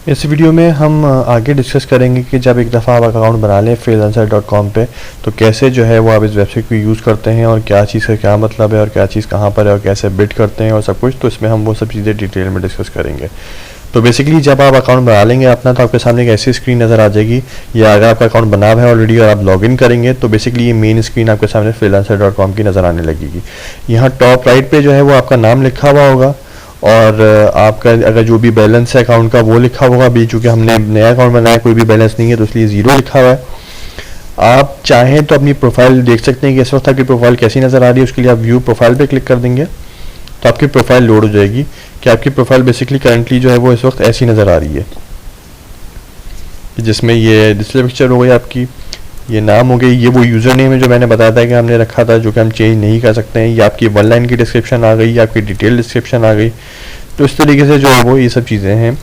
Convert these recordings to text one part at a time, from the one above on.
इस वीडियो में हम आगे डिस्कस करेंगे कि जब एक दफ़ा आप अकाउंट बना लें freelancer.com पे तो कैसे जो है वो आप इस वेबसाइट को यूज़ करते हैं और क्या चीज़ का क्या मतलब है और क्या चीज़ कहाँ पर है और कैसे बिड करते हैं और सब कुछ। तो इसमें हम वो सब चीज़ें डिटेल में डिस्कस करेंगे। तो बेसिकली जब आप अकाउंट बना लेंगे अपना तो आपके सामने एक ऐसी स्क्रीन नज़र आ जाएगी, या अगर आपका अकाउंट बना हुआ है ऑलरेडी और आप लॉगिन करेंगे तो बेसिकली ये मेन स्क्रीन आपके सामने freelancer.com की नज़र आने लगेगी। यहाँ टॉप राइट पे जो है वो आपका नाम लिखा हुआ होगा और आपका अगर जो भी बैलेंस है अकाउंट का वो लिखा होगा। अभी चूँकि हमने नया अकाउंट बनाया कोई भी बैलेंस नहीं है तो इसलिए ज़ीरो लिखा हुआ है। आप चाहें तो अपनी प्रोफाइल देख सकते हैं कि इस वक्त आपकी प्रोफाइल कैसी नज़र आ रही है। उसके लिए आप व्यू प्रोफाइल पे क्लिक कर देंगे तो आपकी प्रोफाइल लोड हो जाएगी कि आपकी प्रोफाइल बेसिकली करंटली जो है वो इस वक्त ऐसी नज़र आ रही है, जिसमें ये डिस्प्ले पिक्चर हो गई आपकी, ये नाम हो गई, ये वो यूज़र नेम है जो मैंने बताया था कि हमने रखा था जो कि हम चेंज नहीं कर सकते हैं। ये आपकी वन लाइन की डिस्क्रिप्शन आ गई, आपकी डिटेल डिस्क्रिप्शन आ गई। तो इस तरीके से जो है वो ये सब चीज़ें हैं।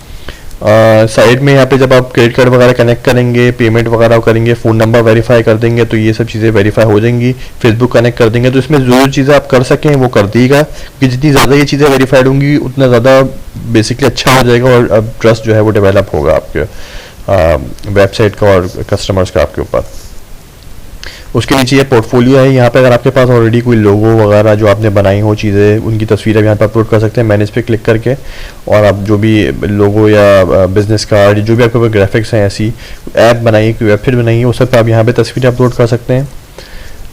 साइड में यहाँ पे जब आप क्रेडिट कार्ड वगैरह कनेक्ट करेंगे, पेमेंट वगैरह करेंगे, फ़ोन नंबर वेरीफाई कर देंगे तो ये सब चीज़ें वेरीफाई हो जाएंगी। फेसबुक कनेक्ट कर देंगे तो इसमें जो चीज़ें आप कर सकें वो कर दीजिएगा कि जितनी ज़्यादा ये चीज़ें वेरीफाइड होंगी उतना ज़्यादा बेसिकली अच्छा हो जाएगा और अब ट्रस्ट जो है वो डेवलप होगा आपके वेबसाइट का और कस्टमर्स का आपके ऊपर। उसके नीचे ये पोर्टफोलियो है। यहाँ पे अगर आपके पास ऑलरेडी कोई लोगो वगैरह जो आपने बनाई हो चीज़ें उनकी तस्वीरें यहाँ पे अपलोड कर सकते हैं मैनेज पे क्लिक करके, और आप जो भी लोगो या बिजनेस कार्ड जो भी आपके पास ग्राफिक्स हैं, ऐसी ऐप बनाई कोई वेबसाइट बनाई है वो सब आप यहाँ पे तस्वीरें अपलोड कर सकते हैं।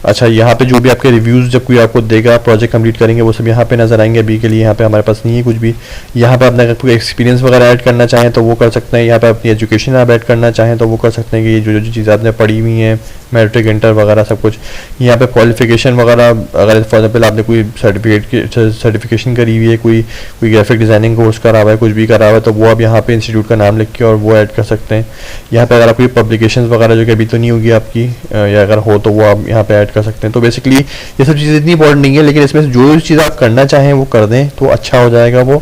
अच्छा, यहाँ पे जो भी आपके रिव्यूज़ जब कोई आपको देगा प्रोजेक्ट कंप्लीट करेंगे वो सब यहाँ पे नज़र आएंगे। अभी के लिए यहाँ पे हमारे पास नहीं है कुछ भी। यहाँ पे अपना अगर कोई एक्सपीरियंस वगैरह ऐड करना चाहें तो वो कर सकते हैं। यहाँ पे अपनी एजुकेशन आप ऐड करना चाहें तो वो कर सकते हैं कि ये जो जो चीज़ें आपने पढ़ी हुई हैं, मैट्रिक इंटर वगैरह सब कुछ। यहाँ पे क्वालिफिकेशन वगैरह, अगर फॉर एग्जाम्पल आपने कोई सर्टिफिकेशन करी हुई है, कोई ग्राफिक डिज़ाइनिंग कोर्स करा हुआ है, कुछ भी करा हुआ है तो वो आप यहाँ पे इंस्टीट्यूट का नाम लिख के और वो ऐड कर सकते हैं। यहाँ पे अगर आप कोई पब्लिकेशन वगैरह जो कि अभी तो नहीं होगी आपकी, या अगर हो तो वो आप यहाँ पे ऐड कर सकते हैं। तो बेसिकली ये सब चीज़ें इतनी इंपॉर्टेंट नहीं है, लेकिन इसमें से जो चीज़ आप करना चाहें वो कर दें तो अच्छा हो जाएगा वो।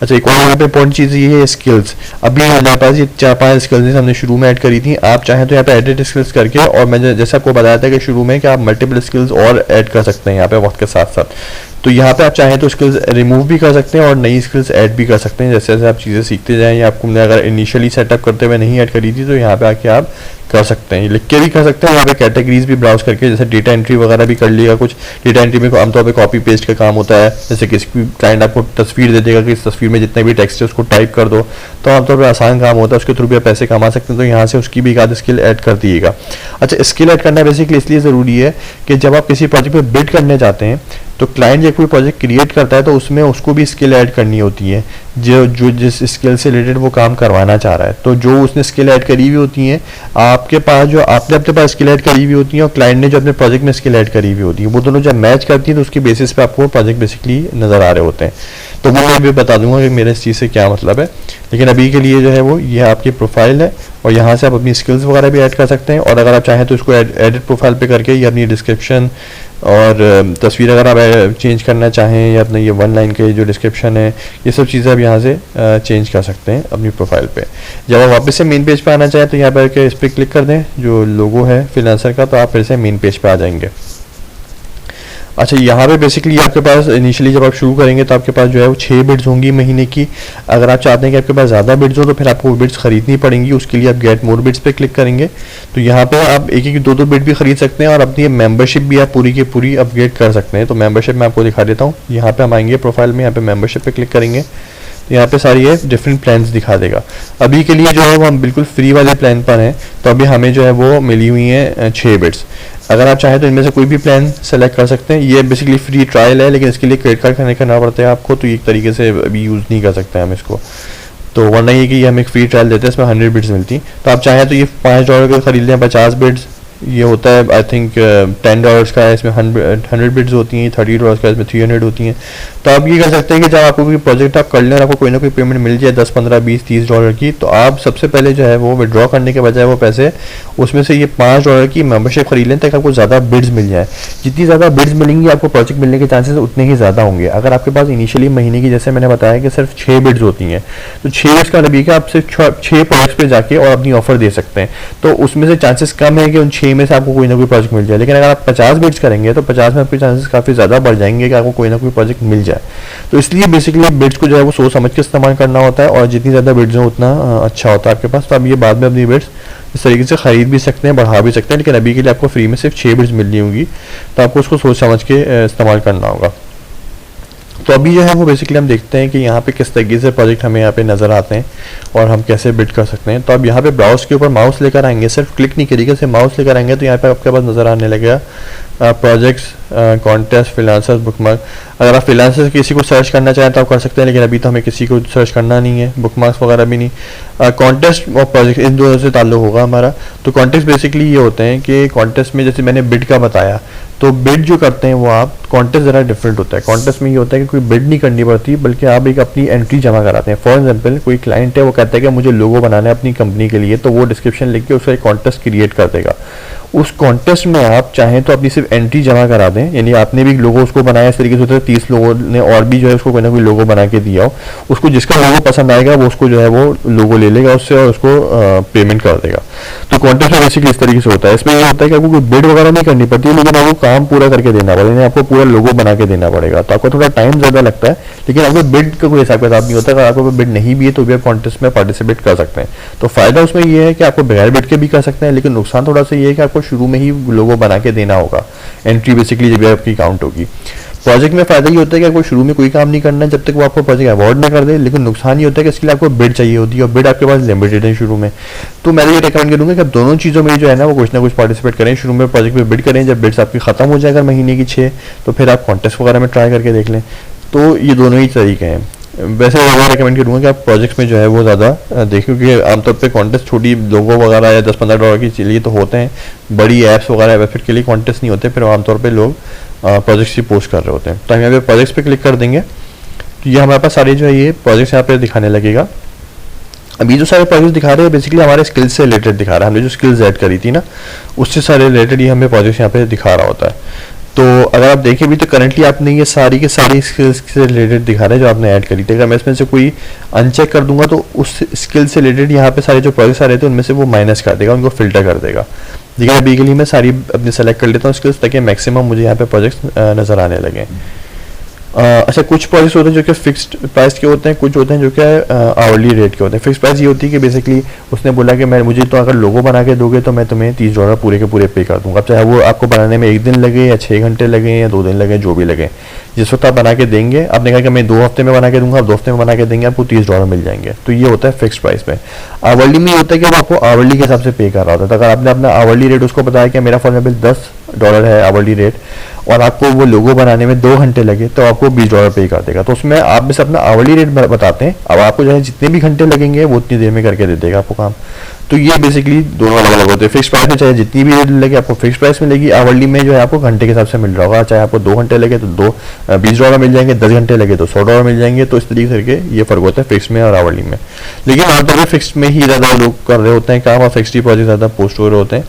अच्छा, एक और यहाँ पे इंपॉर्टेंट चीज़ ये है स्किल्स। अभी हमारे पास ये 4-5 स्किल्स हमने शुरू में ऐड करी थी। आप चाहें तो यहाँ पे एडिट स्किल्स करके, और मैंने जैसे आपको बताया था कि शुरू में कि आप मल्टीपल स्किल्स और ऐड कर सकते हैं यहाँ पे वक्त के साथ साथ। तो यहाँ पे आप चाहें तो स्किल्स रिमूव भी कर सकते हैं और नई स्किल्स ऐड भी कर सकते हैं जैसे जैसे आप चीज़ें सीखते जाएं। या आपको अगर इनिशियली सेटअप करते हुए नहीं ऐड करी थी तो यहाँ पे आके आप कर सकते हैं, लिख के भी कर सकते हैं। यहाँ पे कैटेगरीज भी ब्राउज करके, जैसे डेटा एंट्री वगैरह भी कर लिएगा। कुछ डेटा एंट्री में आमतौर पे कॉपी पेस्ट का काम होता है, जैसे किसी भी क्लाइंट आपको तस्वीर दे देगा कि इस तस्वीर में जितने भी टेक्स्ट है उसको टाइप कर दो, तो आमतौर पर आसान काम होता है, उसके थ्रू भी आप पैसे कमा सकते हैं। तो यहाँ से उसकी भी एक आध स्किल ऐड कर दिएगा। अच्छा, स्किल ऐड करना बेसिकली इसलिए ज़रूरी है कि जब आप किसी प्रोजेक्ट पर बिड करने जाते हैं तो क्लाइंट जब कोई प्रोजेक्ट क्रिएट करता है तो उसमें उसको भी स्किल ऐड करनी होती है जो जिस स्किल से रिलेटेड वो काम करवाना चाह रहा है। तो जो उसने स्किल ऐड करी हुई होती हैं, आपके पास जो आपने अपने पास स्किल ऐड करी हुई होती है और क्लाइंट ने जो अपने प्रोजेक्ट में स्किल ऐड करी हुई होती है, वो दोनों जब मैच करती है तो उसकी बेसिस पे आपको प्रोजेक्ट बेसिकली नज़र आ रहे होते हैं। तो वो मैं भी बता दूंगा कि मेरे इस चीज़ से क्या मतलब है, लेकिन अभी के लिए जो है वो ये आपकी प्रोफाइल है और यहाँ से आप अपनी स्किल्स वगैरह भी ऐड कर सकते हैं। और अगर आप चाहें तो इसको एडिट प्रोफाइल पे करके ये अपनी डिस्क्रिप्शन और तस्वीर अगर आप चेंज करना चाहें या अपने ये वन लाइन के जो डिस्क्रिप्शन है ये सब चीज़ें आप यहाँ से चेंज कर सकते हैं अपनी प्रोफाइल पे। जब आप वापस से मेन पेज पे आना चाहें तो यहाँ पर इस पर क्लिक कर दें जो लोगो है फ्रीलांसर का, तो आप फिर से मेन पेज पे आ जाएंगे। अच्छा, यहाँ पे बेसिकली आपके पास इनिशियली जब आप शुरू करेंगे तो आपके पास जो है वो 6 बिड्स होंगी महीने की। अगर आप चाहते हैं कि आपके पास ज़्यादा बिड्स हो तो फिर आपको बिड्स खरीदनी पड़ेंगी। उसके लिए आप गेट मोर बिड्स पे क्लिक करेंगे तो यहाँ पे आप एक एक 2-2 बिड भी खरीद सकते हैं और अपनी मेंबरशिप भी आप पूरी की पूरी अपग्रेड कर सकते हैं। तो मेंबरशिप मैं आपको दिखा देता हूँ। यहाँ पे हम आएंगे प्रोफाइल में, यहाँ पे मेंबरशिप पे क्लिक करेंगे तो यहाँ पे सारी ये डिफरेंट प्लान्स दिखा देगा। अभी के लिए जो है वो हम बिल्कुल फ्री वाले प्लान पर हैं, तो अभी हमें जो है वो मिली हुई है 6 बिड्स। अगर आप चाहें तो इनमें से कोई भी प्लान सेलेक्ट कर सकते हैं। ये बेसिकली फ्री ट्रायल है, लेकिन इसके लिए क्रेडिट कार्ड कनेक्ट करना पड़ता है आपको, तो एक तरीके से अभी यूज़ नहीं कर सकते हम इसको। तो वरना ये कि ये हमें एक फ्री ट्रायल देते हैं, इसमें 100 बिड्स मिलती। तो आप चाहें तो ये $5 का खरीद लें, 50 बिड्स ये होता है आई थिंक $10 का है, इसमें 100 बिड्स होती हैं, $30 का, इसमें 300 होती हैं। तो आप ये कर सकते हैं कि जब आपको कोई प्रोजेक्ट आप कर लें और आपको कोई ना कोई पेमेंट मिल जाए 10, 15, 20, $30 की, तो आप सबसे पहले जो है वो विड्रॉ करने के बजाय वो पैसे उसमें से ये $5 की मेंबरशिप खरीद लें ताकि आपको ज़्यादा बिड्स मिल जाए। जितनी ज़्यादा बिड्स मिलेंगी आपको प्रोजेक्ट मिलने के चांसेस उतने ही ज़्यादा होंगे। अगर आपके पास इनिशियली महीने की जैसे मैंने बताया कि सिर्फ 6 बिड्स होती हैं, तो 6 बिड्स का मतलब ये कि आप सिर्फ 6 प्रोजेक्ट्स पे जाके और अपनी ऑफर दे सकते हैं। तो उसमें से चांसेस कम है कि उन 6 6 में से आपको कोई ना कोई प्रोजेक्ट मिल जाए। लेकिन अगर आप 50 बिड्स करेंगे तो 50 में आपके चांसेस काफ़ी ज़्यादा बढ़ जाएंगे कि आपको कोई ना कोई प्रोजेक्ट मिल जाए। तो इसलिए बेसिकली बिड्स को जो है वो सोच समझ के इस्तेमाल करना होता है, और जितनी ज़्यादा बिड्स हो उतना अच्छा होता है आपके पास। तो आप ये बाद में अपनी बिड्स इस तरीके से खरीद भी सकते हैं, बढ़ा भी सकते हैं, लेकिन अभी के लिए आपको फ्री में सिर्फ 6 बिड्स मिलनी होंगी, तो आपको उसको सोच समझ के इस्तेमाल करना होगा। तो अभी जो है वो बेसिकली हम देखते हैं कि यहाँ पे किस तरीके से प्रोजेक्ट हमें यहाँ पे नज़र आते हैं और हम कैसे बिल्ड कर सकते हैं। तो अब यहाँ पे ब्राउज के ऊपर माउस लेकर आएंगे, सिर्फ क्लिक नहीं करिएगा, सिर्फ माउस लेकर आएंगे तो यहाँ पे आपके पास नज़र आने लगेगा प्रोजेक्ट्स, कॉन्टेस्ट, फ्रीलांसर्स, बुकमार्क। अगर आप फ्रीलांसर्स किसी को सर्च करना चाहें तो आप कर सकते हैं, लेकिन अभी तो हमें किसी को सर्च करना नहीं है, बुकमार्क्स वगैरह भी नहीं। कॉन्टेस्ट और प्रोजेक्ट इन दोनों से ताल्लुक होगा हमारा। तो कॉन्टेस्ट बेसिकली ये होते हैं कि कॉन्टेस्ट में जैसे मैंने बिड का बताया, तो बिड जो करते हैं वो आप, कॉन्टेस्ट ज़रा डिफरेंट होता है। कॉन्टेस्ट में ये होता है कि कोई बिड नहीं करनी पड़ती, बल्कि आप एक अपनी एंट्री जमा कराते हैं। फॉर एग्जांपल कोई क्लाइंट है, वो कहता है कि मुझे लोगो बनाना है अपनी कंपनी के लिए, तो वो डिस्क्रिप्शन लिख के उसका एक कॉन्टेस्ट क्रिएट कर देगा। उस कॉन्टेस्ट में आप चाहें तो अपनी सिर्फ एंट्री जमा करा दें, यानी आपने भी लोगो उसको बनाया इस तरीके से होता है, 30 लोगों ने और भी जो है उसको कोई ना कोई लोगो बना के दिया हो, उसको जिसका लोगो पसंद आएगा वो उसको जो है वो लोगो ले लेगा उससे और उसको पेमेंट कर देगा। तो कॉन्टेस्ट में बेसिकली इस तरीके से होता है। इसमें ये होता है कि आपको कोई बिड वगैरह नहीं करनी पड़ती, लेकिन आपको काम पूरा करके देना पड़ेगा, यानी आपको पूरा लोगो बना के देना पड़ेगा। तो आपको थोड़ा टाइम ज़्यादा लगता है, लेकिन आपको बिड का कोई हिसाब किताब नहीं होता। अगर आपको बिड नहीं भी है तो भी आप कॉन्टेस्ट में पार्टिसिपेट कर सकते हैं। तो फायदा उसमें ये है कि आपको बगैर बिड के भी कर सकते हैं, लेकिन नुकसान थोड़ा सा ये है कि आपको शुरू में ही लोगो बना के देना होगा, एंट्री बेसिकली जब आपकी काउंट होगी। प्रोजेक्ट में फायदा ये होता है कि आपको शुरू में कोई काम नहीं करना है जब तक वो आपको प्रोजेक्ट अवॉर्ड ना कर दे, लेकिन नुकसान ये होता है कि इसके लिए आपको बिड चाहिए होती है, और बिड आपके पास लिमिटेड है शुरू में। तो मैं ये रिकमेंड करूंगा कि आप दोनों चीज़ों में जो है ना वो कुछ ना कुछ पार्टिसिपेट करें। शुरू में प्रोजेक्ट में बिड करें, जब बिड्स आपकी खत्म हो जाए अगर महीने की 6, तो फिर आप कॉन्टेस्ट वगैरह में ट्राई करके देख लें। तो ये दोनों ही तरीके हैं। वैसे मैं रिकमेंड करूँगा कि आप प्रोजेक्ट्स में जो है वो ज़्यादा देखें, क्योंकि आमतौर पे कॉन्टेस्ट छोटी लोगो वगैरह या 10-15 डॉलर के लिए तो होते हैं, बड़ी ऐप्स वगैरह वेबसाइट के लिए कॉन्टेस्ट नहीं होते, फिर आमतौर पे लोग प्रोजेक्ट्स ही पोस्ट कर रहे होते हैं। तो हम यहाँ पे प्रोजेक्ट्स पे क्लिक कर देंगे तो ये हमारे पास सारे जो है ये प्रोजेक्ट्स यहाँ पे दिखाने लगेगा। अभी जो सारे प्रोजेक्ट्स दिखा रहे हैं बेसिकली हमारे स्किल्स से रिलेटेड दिखा रहा है, हमने जो स्किल्स ऐड करी थी ना उससे सारे रिलेटेड ये हमें प्रोजेक्ट्स यहाँ पे दिखा रहा होता है। तो अगर आप देखें भी तो करंटली आपने ये सारी के सारी स्किल्स से रिलेटेड दिखा रहे हैं जो आपने ऐड करी थी। अगर मैं इसमें से कोई अनचेक कर दूंगा तो उस स्किल से रिलेटेड यहाँ पे सारे जो प्रोजेक्ट्स आ रहे थे उनमें से वो माइनस कर देगा, उनको फिल्टर कर देगा। लेकिन अभी के लिए मैं सारी अपनी सेलेक्ट कर लेता हूँ स्किल्स, ताकि मैक्सिमम मुझे यहाँ पे प्रोजेक्ट्स नज़र आने लगे। अच्छा, कुछ प्रोजेक्ट्स होते हैं जो कि फिक्स्ड प्राइस के होते हैं, कुछ होते हैं जो कि आवरली रेट के होते हैं। फिक्स्ड प्राइस ये होती है कि बेसिकली उसने बोला कि मैं मुझे तो अगर लोगो बना के दोगे तो मैं तुम्हें $30 पूरे के पूरे पे कर दूंगा, चाहे वो आपको बनाने में 1 दिन लगे या 6 घंटे लगे या 2 दिन लगे, जो भी लगे। जिस वक्त आप बना के देंगे, आपने कहा कि मैं 2 हफ्ते में बना के दूंगा, आप 2 हफ्ते में बना के देंगे, आपको $30 मिल जाएंगे। तो ये होता है फिक्स्ड प्राइस पे। आवरली में ये होता है कि वो आपको आवरली के हिसाब से पे कर रहा होता है। तो अगर आपने अपना आवरली रेट उसको बताया कि मेरा फॉर एग्जाम्पल $10 है आवरली रेट, और आपको वो लोगो बनाने में 2 घंटे लगे, तो आपको $20 पे कर देगा। तो उसमें आप बस अपना आवरली रेट बताते हैं, अब आपको जो है जितने भी घंटे लगेंगे वो उतनी देर में करके दे देगा आपको काम। तो ये बेसिकली दोनों अलग अलग होते हैं। फिक्स प्राइस में चाहे जितनी भी रेट लगे आपको फिक्स प्राइस मिलेगी, आवरली में जो है आपको घंटे के हिसाब से मिल रहा होगा, चाहे आपको 2 घंटे लगे तो $20 मिल जाएंगे, 10 घंटे लगे तो $100 मिल जाएंगे। तो इस तरीके से ये फर्क होता है फिक्स में और आवरली में। लेकिन आमतौर पर फिक्स में ही ज़्यादा लोग कर रहे होते हैं काम, और फिक्स प्रोजेक्ट ज़्यादा पोस्ट हो रहे होते हैं।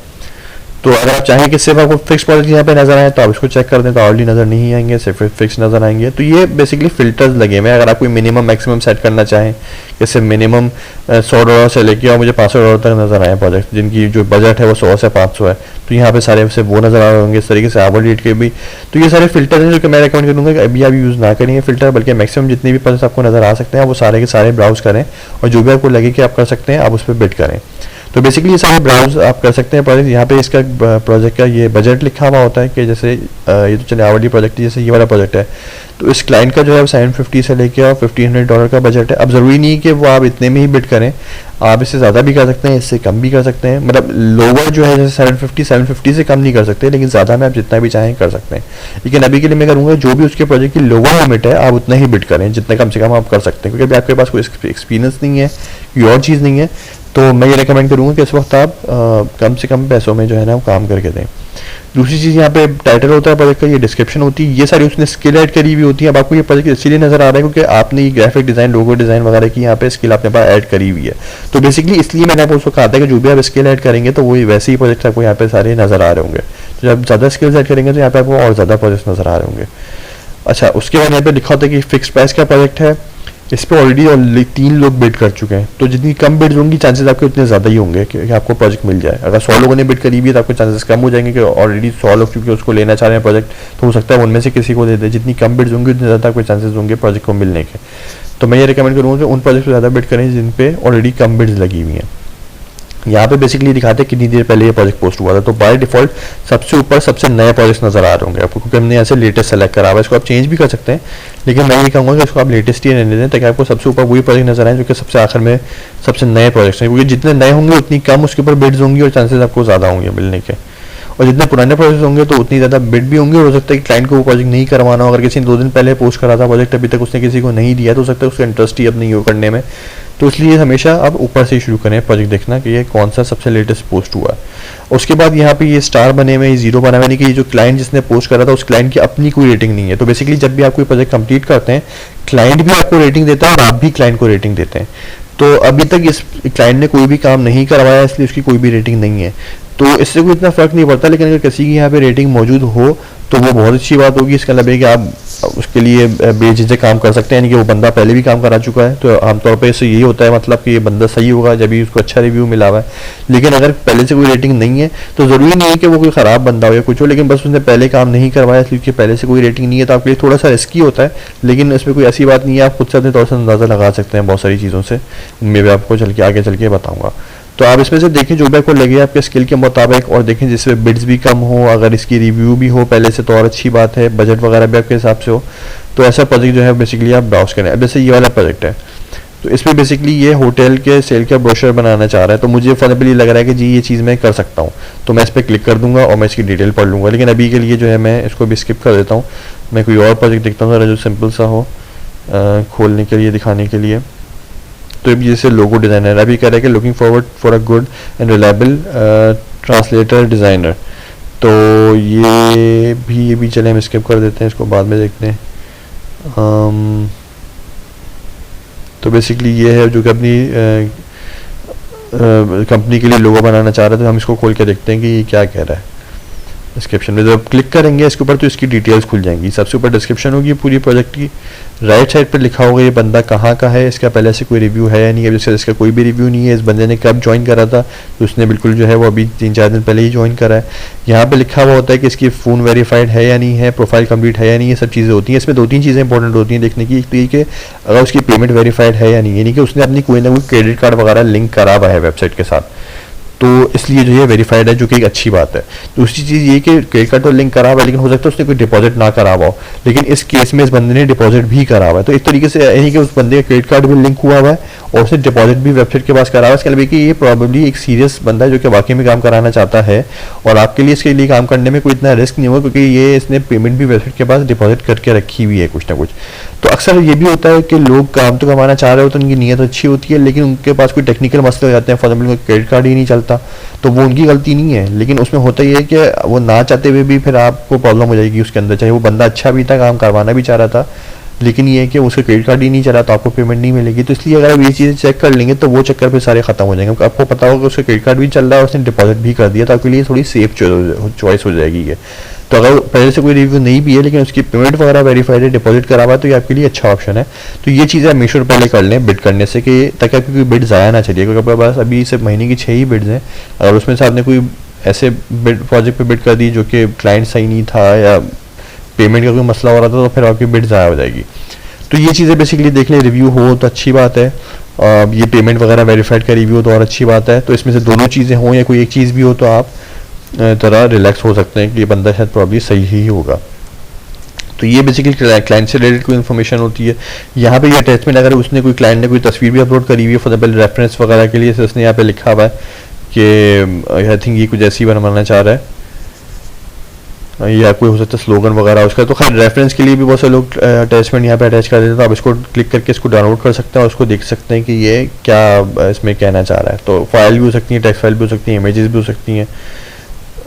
तो अगर आप चाहें कि सिर्फ आपको फिक्स प्रोजेक्ट यहाँ पे नजर आए तो आप इसको चेक कर दें, तो आवरली नजर नहीं आएंगे, सिर्फ फिक्स नजर आएंगे। तो ये बेसिकली फिल्टर्स लगे हुए हैं। अगर आप कोई मिनिमम मैक्सिमम सेट करना चाहें, जैसे मिनिमम $100 से लेके और मुझे $500 तक नजर आए प्रोजेक्ट जिनकी जो बजट है वो 100 से 500 है, तो यहाँ पे सारे से वो नजर आ रहे होंगे। इस तरीके से आवरली रेट के भी, तो ये सारे फिल्टर हैं जो कि मैं रिकमेंड करूँगा कि अभी आप यूज़ ना करेंगे फिल्टर, बल्कि मैक्सिमम जितने भी प्रोजेक्ट आपको नजर आ सकते हैं वो सारे के सारे ब्राउज करें, और जो भी आपको लगे कि आप कर सकते हैं आप उस पर बिड करें। तो बेसिकली ये सारे ब्राउज आप कर सकते हैं प्रोजेक्ट। यहाँ पे इसका प्रोजेक्ट का ये बजट लिखा हुआ होता है कि जैसे ये तो चले आवरली प्रोजेक्ट, जैसे ये वाला प्रोजेक्ट है तो इस क्लाइंट का जो है $750 से लेके और $1500 का बजट है। अब ज़रूरी नहीं कि वो आप इतने में ही बिड करें, आप इससे ज़्यादा भी कर सकते हैं, इससे कम भी कर सकते हैं। मतलब लोअर जो है जैसे 750 से कम नहीं कर सकते, लेकिन ज़्यादा में आप जितना भी चाहें कर सकते हैं। लेकिन अभी के लिए मैं करूँगा जो भी उसके प्रोजेक्ट की लोअर लिमिट है आप उतना ही बिड करें, जितना कम से कम आप कर सकते हैं, क्योंकि अभी आपके पास कोई एक्सपीरियंस नहीं है, कोई और चीज़ नहीं है। तो मैं ये रिकमेंड करूँगा कि इस वक्त आप कम से कम पैसों में जो है ना वो काम करके दें। दूसरी चीज़ यहाँ पे टाइटल होता है प्रोजेक्ट का, ये डिस्क्रिप्शन होती है, ये सारी उसने स्किल ऐड करी हुई होती है। अब आपको ये प्रोजेक्ट इसीलिए नजर आ रहा है क्योंकि आपने ये ग्राफिक डिज़ाइन, लोगो डिज़ाइन वगैरह की यहाँ पे स्किल अपने पास ऐड करी हुई है। तो बेसिकली इसलिए मैंने आपको उसको कहा था कि जो भी आप स्किल ऐड करेंगे तो वही वैसे ही प्रोजेक्ट आपको यहाँ पे सारे नजर आ रहे होंगे। तो जब ज़्यादा स्किल्स ऐड करेंगे तो यहाँ पे आपको और ज़्यादा प्रोजेक्ट नजर आ रहे होंगे। अच्छा, उसके बाद यहाँ पे लिखा होता है कि फिक्स प्राइस का प्रोजेक्ट है, इस पे ऑलरेडी 3 लोग बिड कर चुके हैं, तो जितनी कम बिड्स होंगी चांसेस आपके उतने ज़्यादा ही होंगे कि आपको प्रोजेक्ट मिल जाए। अगर 100 लोगों ने बिड करी भी है तो आपके चांसेस कम हो जाएंगे कि ऑलरेडी 100 लोग क्योंकि उसको लेना चाह रहे हैं प्रोजेक्ट, तो हो सकता है उनमें से किसी को दे दे। जितनी कम बिड्स होंगी उतने ज़्यादा आपके चांसेस होंगे प्रोजेक्ट को मिलने के। तो मैं ये रिकमेंड करूँगा कि उन प्रोजेक्ट को ज़्यादा बिड करें जिन पे ऑलरेडी कम बिड्स लगी हुई हैं। यहाँ पे बेसिकली दिखाते हैं कितनी देर पहले ये प्रोजेक्ट पोस्ट हुआ था, तो बाय डिफॉल्ट सबसे ऊपर सबसे नए प्रोजेक्ट नजर आ रहे होंगे आपको, क्योंकि हमने यहाँ से लेटेस्ट सेलेक्ट करा हुआ है। इसको आप चेंज भी कर सकते हैं, लेकिन मैं ये कहूँगा कि इसको आप लेटेस्ट ही रहने दें ताकि आपको सबसे ऊपर वही प्रोजेक्ट नजर आए जो कि सबसे आखिर में सबसे नए प्रोजेक्ट्स हैं, क्योंकि जितने नए होंगे उतनी कम उसके ऊपर बिड्स होंगी और चांसेस आपको ज़्यादा होंगे मिलने के। और जितने पुराने प्रोजेक्ट होंगे तो उतनी ज़्यादा बिड भी होंगे, और हो सकता है कि क्लाइंट को वो प्रोजेक्ट नहीं करवाना हो। अगर किसी ने 2 दिन पहले पोस्ट करा था प्रोजेक्ट, अभी तक उसने किसी को नहीं दिया, तो हो सकता है उसका इंटरेस्ट ही अब नहीं हो करने में। तो इसलिए हमेशा आप ऊपर से ही शुरू करें प्रोजेक्ट देखना कि ये कौन सा सबसे लेटेस्ट पोस्ट हुआ है। उसके बाद यहाँ पे ये स्टार बने हुए, जीरो बना हुआ, यानी कि ये जो क्लाइंट जिसने पोस्ट करा था उस क्लाइंट की अपनी कोई रेटिंग नहीं है। तो बेसिकली जब भी आप कोई प्रोजेक्ट कंप्लीट करते हैं, क्लाइंट भी आपको रेटिंग देता है और आप भी क्लाइंट को रेटिंग देते हैं। तो अभी तक इस क्लाइंट ने कोई भी काम नहीं करवाया, इसलिए उसकी कोई भी रेटिंग नहीं है, तो इससे कोई इतना फर्क नहीं पड़ता। लेकिन अगर किसी की यहाँ पे रेटिंग मौजूद हो तो वो बहुत अच्छी बात होगी। इसका मतलब है कि आप उसके लिए बेझिझक काम कर सकते हैं, यानी कि वो बंदा पहले भी काम करा चुका है, तो आमतौर पर इससे यही होता है मतलब कि ये बंदा सही होगा जब भी उसको अच्छा रिव्यू मिला हुआ है। लेकिन अगर पहले से कोई रेटिंग नहीं है तो ज़रूरी नहीं है कि वो कोई ख़राब बंदा हो या कुछ हो, लेकिन बस उसने पहले काम नहीं करवाया इसलिए कि पहले से कोई रेटिंग नहीं है, तो आपके लिए थोड़ा सा रिस्की होता है। लेकिन इसमें कोई ऐसी बात नहीं है, आप खुद से अपने तौर से अंदाज़ा लगा सकते हैं बहुत सारी चीज़ों से, मैं भी आपको आगे चल के बताऊँगा। तो आप इसमें से देखें जो भी आपको लगे आपके स्किल के मुताबिक, और देखें जिसमें बिड्स भी कम हो, अगर इसकी रिव्यू भी हो पहले से तो और अच्छी बात है, बजट वगैरह भी आपके हिसाब से हो, तो ऐसा प्रोजेक्ट जो है बेसिकली आप ब्राउज करें। अब जैसे ये वाला प्रोजेक्ट है, तो इसमें बेसिकली ये होटल के सेल का ब्रोशर बनाना चाह रहा है, तो मुझे फॉरएग्जाम्पल ये लग रहा है कि जी ये चीज़ मैं कर सकता हूँ, तो मैं इस पर क्लिक कर दूंगा और मैं इसकी डिटेल पढ़ लूँगा। लेकिन अभी के लिए जो है मैं इसको भी स्किप कर देता हूँ, मैं कोई और प्रोजेक्ट देखता हूँ जो सिंपल सा हो खोलने के लिए, दिखाने के लिए। तो जैसे लोगो डिज़ाइनर अभी कह रहा है कि looking forward for a good and reliable translator designer, तो ये भी चले हम स्किप कर देते हैं, इसको बाद में देखते हैं। तो बेसिकली ये है जो कि अपनी कंपनी के लिए लोगो बनाना चाह रहे थे, हम इसको खोल के देखते हैं कि ये क्या कह रहा है। डिस्क्रिप्शन में जब क्लिक करेंगे इसके ऊपर तो इसकी डिटेल्स खुल जाएंगी। सबसे ऊपर डिस्क्रिप्शन होगी पूरी प्रोजेक्ट की, राइट साइड पर लिखा होगा ये बंदा कहाँ का है, इसका पहले से कोई रिव्यू है या नहीं है। जैसे इसका कोई भी रिव्यू नहीं है, इस बंदे ने कब ज्वाइन करा था, तो उसने बिल्कुल जो है वो अभी 3-4 दिन पहले ही ज्वाइन करा है। यहाँ पे लिखा हुआ होता है कि इसकी फ़ोन वेरीफाइड है या नहीं है, प्रोफाइल कंप्लीट है या नहीं, ये सब चीज़ें होती हैं। इसमें 2-3 चीज़ें इंपॉर्टेंट होती हैं देखने की। एक तो ये कि अगर उसकी पेमेंट वेरीफाइड है या नहीं, यानी कि उसने अपनी कोई ना कोई क्रेडिट कार्ड वगैरह लिंक करा हुआ है वेबसाइट के साथ, तो इसलिए जो है वेरीफाइड है, जो कि एक अच्छी बात है। दूसरी चीज़ ये कि क्रेडिट कार्ड तो लिंक करा हुआ है, लेकिन हो सकता है उसने कोई डिपॉजिट ना करा हुआ हो, लेकिन इस केस में इस बंदे ने डिपॉजिट भी करा हुआ है। तो एक तरीके से यानी कि उस बंदे का क्रेडिट कार्ड भी लिंक हुआ हुआ है और उसने डिपॉजिट भी वेबसाइट के पास करा हुआ है। इसके मतलब कि ये प्रॉब्लली एक सीरियस बंदा है जो कि वाकई में काम कराना चाहता है, और आपके लिए इसके लिए काम करने में कोई इतना रिस्क नहीं होगा, क्योंकि ये इसने पेमेंट भी वेबसाइट के पास डिपॉजिट करके रखी हुई है कुछ ना कुछ। तो अक्सर ये भी होता है कि लोग काम तो कमाना चाह रहे हो तो उनकी नीयत अच्छी होती है, लेकिन उनके पास कोई टेक्निकल मसले हो जाते हैं, फॉर एग्जाम्पल क्रेडिट कार्ड ही नहीं चलता, तो वो उनकी गलती नहीं है। लेकिन उसमें होता ही है कि वो ना चाहते हुए भी फिर आपको प्रॉब्लम हो जाएगी उसके अंदर, चाहे वो बंदा अच्छा भी था, काम करवाना भी चाह रहा था, लेकिन ये है कि उसका क्रेडिट कार्ड ही नहीं चला तो आपको पेमेंट नहीं मिलेगी। तो इसलिए अगर आप ये चीज़ें चेक कर लेंगे तो वो चक्कर पे सारे खत्म हो जाएंगे। आपको पता होगा कि उसका क्रेडिट कार्ड भी चल रहा है, उसने डिपॉजिट भी कर दिया, तो आपके लिए थोड़ी सेफ चॉइस हो जाएगी ये। तो अगर पहले से कोई रिव्यू नहीं भी है लेकिन उसकी पेमेंट वगैरह वेरीफाइड है, डिपॉजिट करा हुआ है, तो ये आपके लिए अच्छा ऑप्शन है। तो ये चीज़ें आप मेक श्योर पहले कर लें बिड करने से, कि ताकि आपकी कोई बिड ज़ाया ना चलिए, क्योंकि आपके पास अभी सिर्फ महीने की 6 ही बिड्स हैं। अगर उसमें से आपने कोई ऐसे बिड प्रोजेक्ट पे बिड कर दी जो कि क्लाइंट सही नहीं था या पेमेंट का कोई मसला हो रहा था, तो फिर आपकी बिड ज़ाया हो जाएगी। तो ये चीज़ें बेसिकली देख लें, रिव्यू हो तो अच्छी बात है, ये पेमेंट वगैरह वेरीफाइड का रिव्यू तो और अच्छी बात है। तो इसमें से दोनों चीज़ें हों या कोई एक चीज़ भी हो तो आप थोड़ा रिलैक्स हो सकते हैं कि ये बंदा शायद प्रॉब्ली सही ही होगा। तो ये बेसिकली क्लाइंट से रिलेटेड कोई इन्फॉर्मेशन होती है। यहाँ पे ये अटैचमेंट अगर उसने कोई क्लाइंट ने कोई तस्वीर भी अपलोड करी हुई है फॉर एग्जाम्पल रेफरेंस वगैरह के लिए, तो उसने यहाँ पे लिखा हुआ है कि आई थिंक ये कुछ ऐसी बनवाना चाह रहा है, या कोई हो सकता है स्लोगन वगैरह उसका। तो खैर रेफरेंस के लिए भी बहुत से लोग अटैचमेंट यहाँ पे अटैच कर देते हैं, तो आप इसको क्लिक करके इसको डाउनलोड कर सकते हैं और उसको देख सकते हैं कि ये क्या इसमें कहना चाह रहा है। तो फाइल भी हो सकती है, टेक्स्ट फाइल भी हो सकती है, इमेजेस भी हो सकती हैं।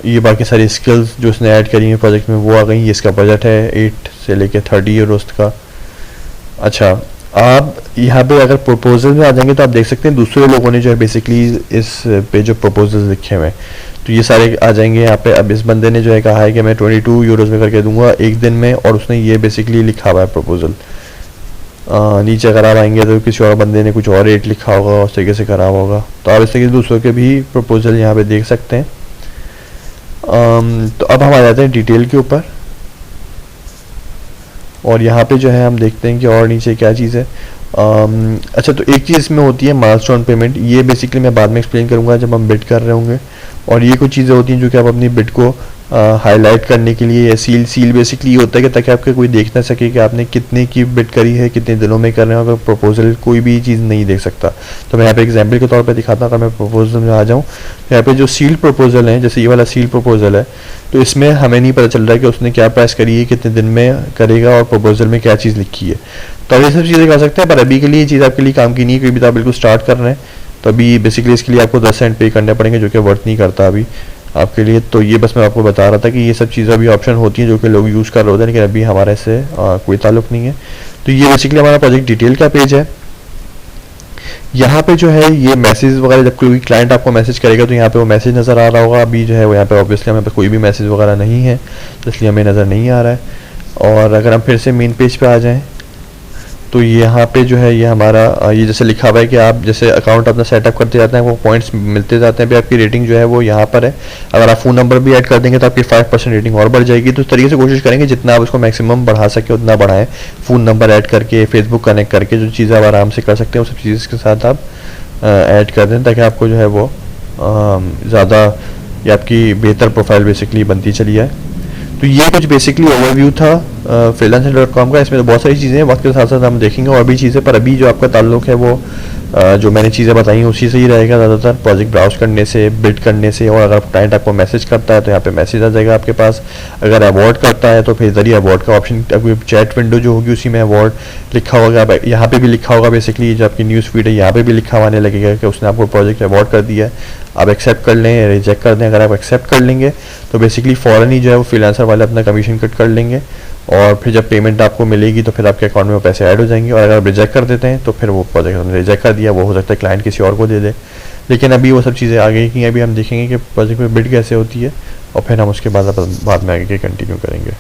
ये बाकी सारी स्किल्स जो उसने ऐड करी हैं प्रोजेक्ट में वो आ गई। ये इसका बजट है 8 से लेके 30 यूरोस का। अच्छा, आप यहाँ पे अगर प्रपोजल में आ जाएंगे तो आप देख सकते हैं दूसरे लोगों ने जो है बेसिकली इस पे जो प्रपोजल्स लिखे हुए हैं, तो ये सारे आ जाएंगे यहाँ पे। अब इस बंदे ने जो है कहा है कि मैं 22 यूरोस में करके दूंगा एक दिन में, और उसने ये बेसिकली लिखा हुआ है प्रपोजल। नीचे अगर आप आएंगे तो किसी और बंदे ने कुछ और रेट लिखा होगा, उस तरीके से करा होगा। तो आप इस तरीके से दूसरों के भी प्रपोजल यहाँ पे देख सकते हैं। तो अब हम आ जाते हैं डिटेल के ऊपर, और यहाँ पे जो है हम देखते हैं कि और नीचे क्या चीज़ है। अच्छा, तो एक चीज़ इसमें होती है माइलस्टोन पेमेंट। ये बेसिकली मैं बाद में एक्सप्लेन करूँगा जब हम बिड कर रहे होंगे। और ये कुछ चीज़ें होती हैं जो कि आप अपनी बिड को हाईलाइट करने के लिए, या सील बेसिकली ये होता है कि ताकि आपके कोई देख ना सके कि आपने कितने की बिड करी है, कितने दिनों में कर रहे हैं, अगर प्रपोजल कोई भी चीज़ नहीं देख सकता। तो मैं यहाँ पे एग्जांपल के तौर पे दिखाता हूँ। अगर मैं प्रपोजल में आ जाऊँ, यहाँ पे जो सील प्रपोजल है, जैसे ये वाला सील प्रपोजल है, तो इसमें हमें नहीं पता चल रहा है कि उसने क्या प्राइस करी है, कितने दिन में करेगा, और प्रपोजल में क्या चीज़ लिखी है। तो ये सब चीज़ें कर सकते हैं, पर अभी के लिए ये चीज़ आपके लिए काम की नहीं है, क्योंकि आप बिल्कुल स्टार्ट कर रहे हैं। तो अभी बेसिकली इसके लिए आपको 10 सेंट पे करने पड़ेंगे, जो कि वर्थ नहीं करता अभी आपके लिए। तो ये बस मैं आपको बता रहा था कि ये सब चीज़ें अभी ऑप्शन होती हैं जो कि लोग यूज़ कर रहे होते हैं, लेकिन अभी हमारे से कोई ताल्लुक नहीं है। तो ये बेसिकली हमारा प्रोजेक्ट डिटेल का पेज है। यहाँ पे जो है ये मैसेज वगैरह, जब कोई क्लाइंट आपको मैसेज करेगा तो यहाँ पे वो मैसेज नज़र आ रहा होगा। अभी जो है वो यहाँ पे ऑब्वियसली हमें कोई भी मैसेज वगैरह नहीं है, इसलिए हमें नज़र नहीं आ रहा है। और अगर हम फिर से मेन पेज पे आ जाएं, तो यहाँ पे जो है ये हमारा ये जैसे लिखा हुआ है कि आप जैसे अकाउंट अपना सेटअप करते जाते हैं, वो पॉइंट्स मिलते जाते हैं। भी आपकी रेटिंग जो है वो यहाँ पर है। अगर आप फ़ोन नंबर भी ऐड कर देंगे तो आपकी 5% रेटिंग और बढ़ जाएगी। तो इस तरीके से कोशिश करेंगे जितना आप उसको मैक्सिमम बढ़ा सके उतना बढ़ाएं। फ़ोन नंबर ऐड करके, फेसबुक कनेक्ट करके, जो चीज़ें आप आराम से कर सकते हैं वो सब चीज़ के साथ आप ऐड कर दें, ताकि आपको जो है वो ज़्यादा या आपकी बेहतर प्रोफाइल बेसिकली बनती चली जाए। तो ये कुछ बेसिकली ओवरव्यू था freelancer.com का। इसमें तो बहुत सारी चीज़ें हैं, वक्त के साथ साथ हम देखेंगे और भी चीज़ें, पर अभी जो आपका ताल्लुक है वो जो मैंने चीज़ें बताई उसी से ही रहेगा ज़्यादातर, प्रोजेक्ट ब्राउज करने से, बिड करने से। और अगर क्लाइंट आपको मैसेज करता है तो यहाँ पे मैसेज आ जाएगा आपके पास। अगर अवार्ड करता है तो फिर इधर ही अवार्ड का ऑप्शन, चैट विंडो जो होगी उसी में अवार्ड लिखा होगा। यहाँ पे भी लिखा होगा बेसिकली, जो आपकी न्यूज़ फीड है यहाँ पे भी लिखा हुआ आने लगेगा कि उसने आपको प्रोजेक्ट अवार्ड कर दिया है। आप एक्सेप्ट कर लें, रिजेक्ट कर दें। अगर आप एक्सेप्ट कर लेंगे तो बेसिकली फ़ौरन ही जो है वो फ्रीलांसर वाले अपना कमीशन कट कर लेंगे, और फिर जब पेमेंट आपको मिलेगी तो फिर आपके अकाउंट में वो पैसे ऐड हो जाएंगे। और अगर आप रिजेक्ट कर देते हैं तो फिर वो प्रोजेक्ट हमने रिजेक्ट कर दिया, वो हो सकता है क्लाइंट किसी और को दे दे। लेकिन अभी वो सब चीज़ें आ गई कि अभी हम देखेंगे कि प्रोजेक्ट में बिड कैसे होती है, और फिर हम उसके बाद में आगे कंटिन्यू करेंगे।